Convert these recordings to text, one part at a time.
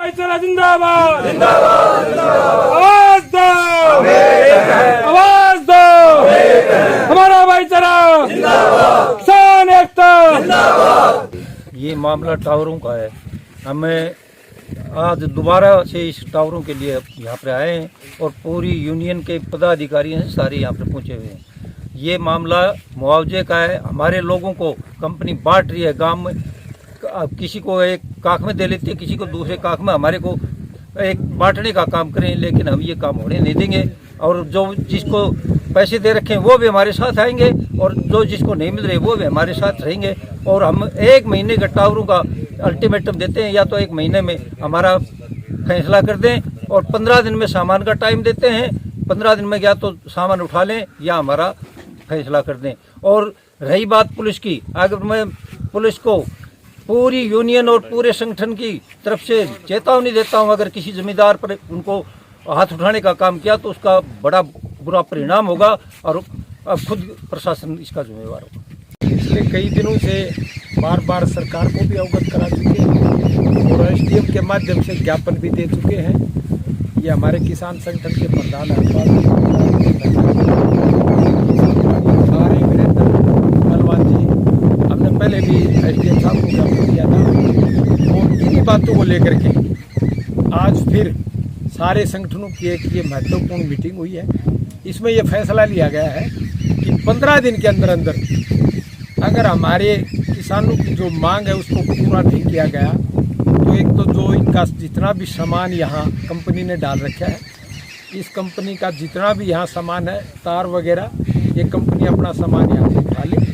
भाईचारा जिंदाबाद जिंदाबाद आवाज दो आवाज दो हमारा भाईचारा जिंदाबाद किसान एकता जिंदाबाद। ये मामला टावरों का है। हमें आज दोबारा से इस टावरों के लिए यहाँ पर आए हैं और पूरी यूनियन के पदाधिकारी हैं सारे यहाँ पर पहुँचे हुए हैं। ये मामला मुआवजे का है। हमारे लोगों को कंपनी बांट रही है गांव में, किसी को एक काख में दे लेती है, किसी को दूसरे काख में। हमारे को एक बांटने का काम करें, लेकिन हम ये काम होने नहीं देंगे। और जो जिसको पैसे दे रखे हैं वो भी हमारे साथ आएंगे और जो जिसको नहीं मिल रहे वो भी हमारे साथ रहेंगे। और हम 1 महीने का टावरों का अल्टीमेटम देते हैं, या तो 1 महीने में हमारा फैसला कर दें और 15 दिन में सामान का टाइम देते हैं। 15 दिन में या तो सामान उठा लें या हमारा फैसला कर दें। और रही बात पुलिस की, अगर मैं पुलिस को पूरी यूनियन और पूरे संगठन की तरफ से चेतावनी देता हूं, अगर किसी जमींदार पर उनको हाथ उठाने का काम किया तो उसका बड़ा बुरा परिणाम होगा और अब खुद प्रशासन इसका जिम्मेवार होगा। पिछले कई दिनों से बार बार सरकार को भी अवगत करा चुके हैं और एसडीएम के माध्यम से ज्ञापन भी दे चुके हैं। ये हमारे किसान संगठन के प्रधान हमने पहले भी एसडीएम साहब को ज्ञापन दिया था और इन्हीं बातों को लेकर के आज फिर सारे संगठनों की एक ये महत्वपूर्ण मीटिंग हुई है। इसमें यह फैसला लिया गया है कि 15 दिन के अंदर अंदर अगर हमारे किसानों की जो मांग है उसको पूरा नहीं किया गया तो एक तो जो इनका जितना भी सामान यहाँ कंपनी ने डाल रखा है, इस कंपनी का जितना भी यहाँ सामान है, तार वगैरह, ये कंपनी अपना सामान यहाँ से उठा ले।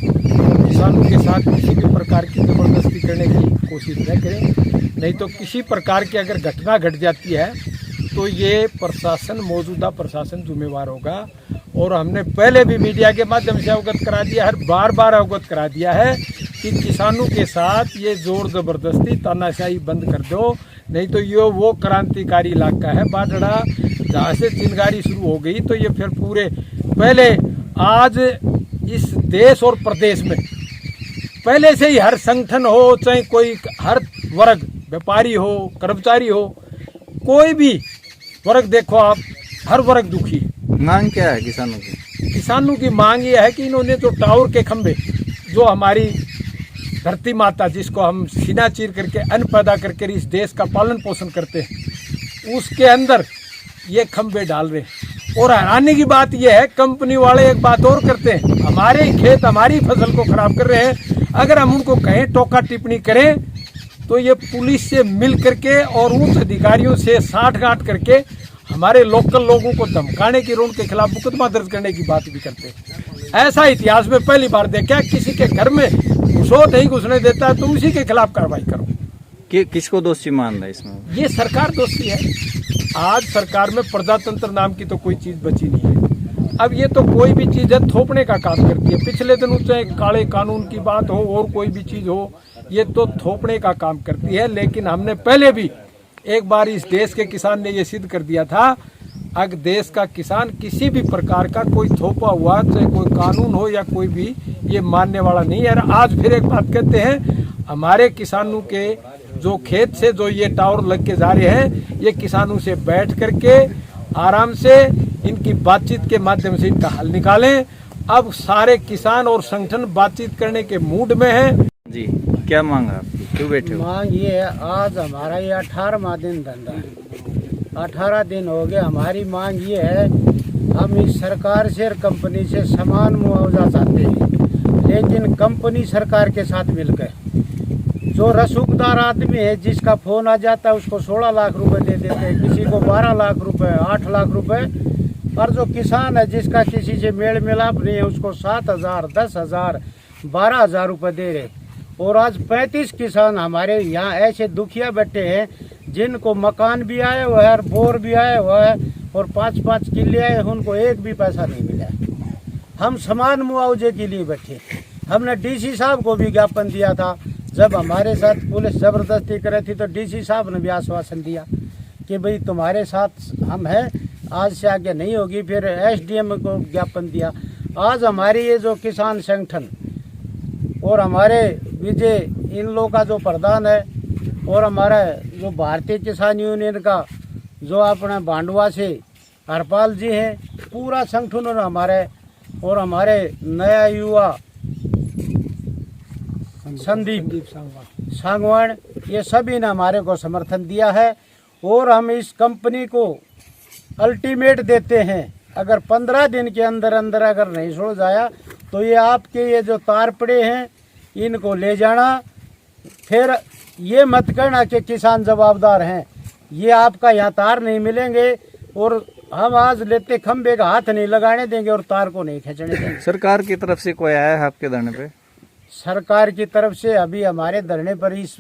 किसानों के साथ किसी भी प्रकार की ज़बरदस्ती करने की कोशिश न करें, नहीं तो किसी प्रकार की अगर घटना घट जाती है तो ये प्रशासन, मौजूदा प्रशासन जिम्मेवार होगा। और हमने पहले भी मीडिया के माध्यम से अवगत करा दिया है, बार बार अवगत करा दिया है कि किसानों के साथ ये जोर ज़बरदस्ती तानाशाही बंद कर दो, नहीं तो ये वो क्रांतिकारी इलाका है बाडड़ा, जहाँ से चिंगारी शुरू हो गई तो ये फिर पूरे पहले आज इस देश और प्रदेश में पहले से ही हर संगठन हो, चाहे कोई हर वर्ग, व्यापारी हो, कर्मचारी हो, कोई भी वर्ग देखो आप, हर वर्ग दुखी है। मांग क्या है किसानों की? किसानों की मांग ये है कि इन्होंने जो टावर के खंभे, जो हमारी धरती माता जिसको हम सीना चीर करके अन्न पैदा करके इस देश का पालन पोषण करते हैं, उसके अंदर ये खंभे डाल रहे हैं। और हैरानी की बात यह है, कंपनी वाले एक बात और करते हैं, हमारे खेत, हमारी फसल को खराब कर रहे हैं। अगर हम उनको कहें, टोका टिप्पणी करें, तो ये पुलिस से मिल करके और उच्च अधिकारियों से साठगांठ करके हमारे लोकल लोगों को धमकाने की, उनके खिलाफ मुकदमा दर्ज करने की बात भी करते हैं। ऐसा इतिहास में पहली बार देखा। किसी के घर में घुसो नहीं घुसने देता है तो उसी के खिलाफ कार्रवाई करो। किसको दोषी मान रहा है इसमें? ये सरकार दोषी है। आज सरकार में प्रजातंत्र नाम की तो कोई चीज बची नहीं है। अब ये तो कोई भी चीज है थोपने का काम करती है। पिछले दिनों चाहे काले कानून की बात हो और कोई भी चीज हो, ये तो थोपने का काम करती है। लेकिन हमने पहले भी एक बार इस देश के किसान ने ये सिद्ध कर दिया था, अगर देश का किसान किसी भी प्रकार का कोई थोपा हुआ, चाहे कोई कानून हो या कोई भी, ये मानने वाला नहीं है। आज फिर एक बात कहते हैं, हमारे किसानों के जो खेत से जो ये टावर लग के जा रहे हैं, ये किसानों से बैठ करके आराम से इनकी बातचीत के माध्यम से इनका हल निकालें। अब सारे किसान और संगठन बातचीत करने के मूड में हैं। जी, क्या मांग है आपकी? क्यों बैठे हो? मांग ये है, आज हमारा ये 18वां दिन धंधा है, 18 दिन हो गए। हमारी मांग ये है, हम इस सरकार से और कंपनी से समान मुआवजा चाहते हैं, लेकिन कंपनी सरकार के साथ मिलकर जो रसूखदार आदमी है, जिसका फोन आ जाता है उसको 16 लाख रुपए दे देते हैं, किसी को 12 लाख रुपए, 8 लाख रुपए। और जो किसान है, जिसका किसी से मेल मिलाप नहीं है, उसको 7,000, 10,000, 12,000 रुपए दे रहे। और आज 35 किसान हमारे यहाँ ऐसे दुखिया बैठे हैं जिनको मकान भी आया हुआ है और बोर भी आया हुआ है और 5-5 किले आए, उनको एक भी पैसा नहीं मिला है। हम समान मुआवजे के लिए बैठे। हमने डीसी साहब को भी ज्ञापन दिया था। जब हमारे साथ पुलिस जबरदस्ती करे थी तो डीसी साहब ने भी आश्वासन दिया कि भाई तुम्हारे साथ हम हैं, आज से आगे नहीं होगी। फिर एसडीएम को ज्ञापन दिया। आज हमारी ये जो किसान संगठन और हमारे विजय, इन लोगों का जो प्रधान है, और हमारा जो भारतीय किसान यूनियन का जो अपना बांडवा से हरपाल जी हैं, पूरा संगठन और हमारे नया युवा संदीप सांगवान, ये सभी ने हमारे को समर्थन दिया है। और हम इस कंपनी को अल्टीमेट देते हैं, अगर 15 दिन के अंदर अंदर अगर नहीं छोड़ जाया तो ये आपके ये जो तार पड़े हैं इनको ले जाना। फिर ये मत कहना कि किसान जवाबदार हैं, ये आपका यहाँ तार नहीं मिलेंगे और हम आज लेते खंबे का हाथ नहीं लगाने देंगे और तार को नहीं खींचने देंगे। सरकार की तरफ से कोई आया है आपके धरने पे? सरकार की तरफ से अभी हमारे धरने पर इस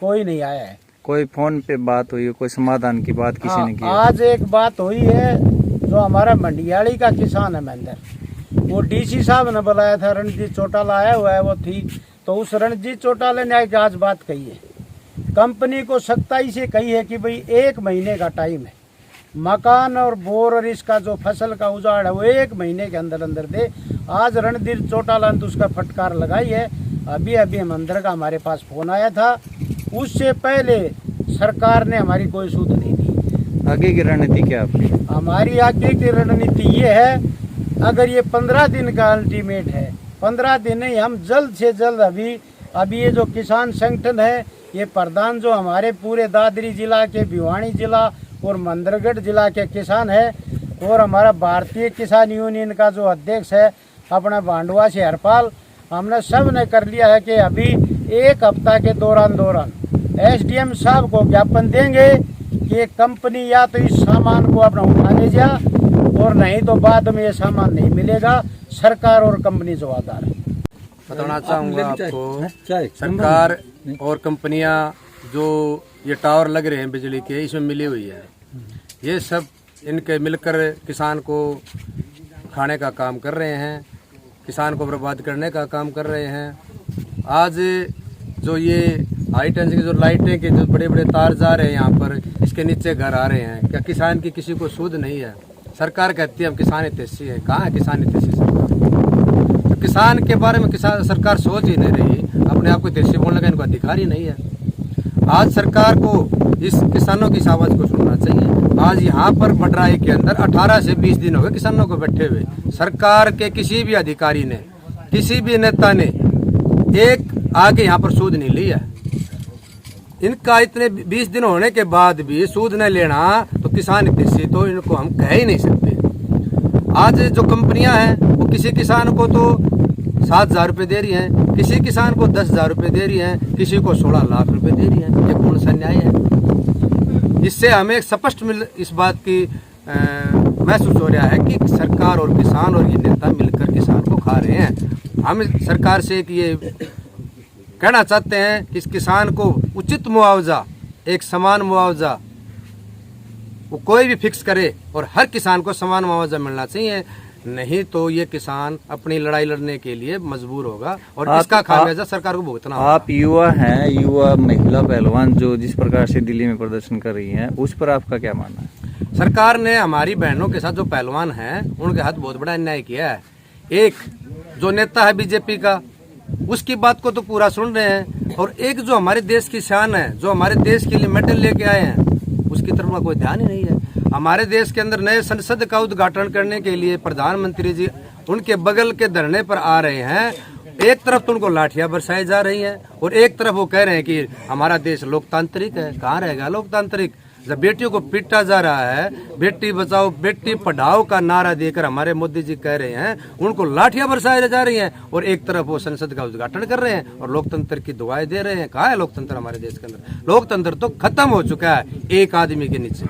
कोई नहीं आया है। कोई फोन पे बात हुई, कोई समाधान की बात किसी ने की? आज एक बात हुई है, जो हमारा मंडियाली का किसान है महेंद्र, वो डीसी साहब ने बुलाया था, रणजीत चौटाला आया हुआ है वो थी, तो उस रणजीत चौटाला ने आज बात कही है, कंपनी को सख्ताई से कही है कि भाई 1 महीने का टाइम है, मकान और बोर और इसका जो फसल का उजाड़ है वो 1 महीने के अंदर अंदर दे। आज रणजीत चौटाला ने तो उसका फटकार लगाई है। अभी मंदिर का हमारे पास फोन आया था, उससे पहले सरकार ने हमारी कोई सूद नहीं दी। आगे की रणनीति क्या आपकी? हमारी आगे की रणनीति ये है, अगर ये 15 दिन का अल्टीमेट है, 15 दिन नहीं, हम जल्द से जल्द अभी ये जो किसान संगठन है, ये प्रधान जो हमारे पूरे दादरी जिला के, भिवानी जिला और मंदरगढ़ जिला के किसान है, और हमारा भारतीय किसान यूनियन का जो अध्यक्ष है अपना बांडवा से हरपाल, हमने सब ने कर लिया है कि अभी 1 हफ्ता के दौरान एसडीएम साहब को ज्ञापन देंगे कि कंपनी या तो इस सामान को अपना उठा ले जा, और नहीं तो बाद में ये सामान नहीं मिलेगा। सरकार और कंपनी जवाबदार है। बताना चाहूँगा आपको, सरकार और कंपनियां जो ये टावर लग रहे हैं बिजली के, इसमें मिली हुई है, ये सब इनके मिलकर किसान को खाने का काम कर रहे हैं, किसान को बर्बाद करने का काम कर रहे हैं। आज जो ये हाई टेंशन की जो लाइटें के जो बड़े बड़े तार जा रहे हैं यहाँ पर, इसके नीचे घर आ रहे हैं, क्या किसान की किसी को सूद नहीं है? सरकार कहती है हम किसान हितैषी है, कहाँ है किसान हितैषी सरकार? तो किसान के बारे में किसान सरकार सोच ही नहीं रही, अपने आप को हितैषी बोलने का इनको अधिकार ही नहीं है। आज सरकार को इस किसानों की आवाज को सुनना चाहिए। आज यहाँ पर बडराई के अंदर 18 से 20 दिन हो गए किसानों को बैठे हुए, सरकार के किसी भी अधिकारी ने, किसी भी नेता ने एक आगे यहाँ पर सूद नहीं लिया। इनका इतने 20 दिन होने के बाद भी सूद न लेना तो किसान हितैषी तो इनको हम कह ही नहीं सकते। आज जो कंपनियां हैं वो किसी किसान को तो 7,000 रुपये दे रही हैं, किसी किसान को 10,000 रुपये दे रही हैं, किसी को 16 लाख रुपए दे रही हैं। ये कौन सा न्याय है? इससे हमें एक स्पष्ट इस बात की महसूस हो रहा है कि सरकार और किसान और ये नेता मिलकर किसान को खा रहे हैं। हम सरकार से ये कहना चाहते हैं कि इस किसान को उचित मुआवजा, एक समान मुआवजा वो कोई भी फिक्स करे और हर किसान को समान मुआवजा मिलना चाहिए, नहीं तो ये किसान अपनी लड़ाई लड़ने के लिए मजबूर होगा और इसका खामियाजा सरकार को भुगतना होगा। आप युवा हैं, युवा महिला पहलवान जो जिस प्रकार से दिल्ली में प्रदर्शन कर रही हैं, उस पर आपका क्या मानना है? सरकार ने हमारी बहनों के साथ जो पहलवान हैं उनके साथ बहुत बड़ा अन्याय किया है। एक जो नेता है बीजेपी का, उसकी बात को तो पूरा सुन रहे हैं, और एक जो हमारे देश की शान है, जो हमारे देश के लिए मेडल लेके आए हैं, उसकी तरफ कोई ध्यान ही नहीं है। हमारे देश के अंदर नए संसद का उद्घाटन करने के लिए प्रधानमंत्री जी उनके बगल के धरने पर आ रहे हैं। एक तरफ तो उनको लाठियां बरसाई जा रही हैं और एक तरफ वो कह रहे हैं कि हमारा देश लोकतांत्रिक है। कहाँ रहेगा लोकतांत्रिक जब बेटियों को पीटा जा रहा है? बेटी बचाओ बेटी पढ़ाओ का नारा देकर हमारे मोदी जी कह रहे हैं, उनको लाठियां बरसाई जा रही हैं, और एक तरफ वो संसद का उद्घाटन कर रहे हैं और लोकतंत्र की दुआएं दे रहे हैं। कहाँ है लोकतंत्र हमारे देश के अंदर? लोकतंत्र तो खत्म हो चुका है एक आदमी के नीचे।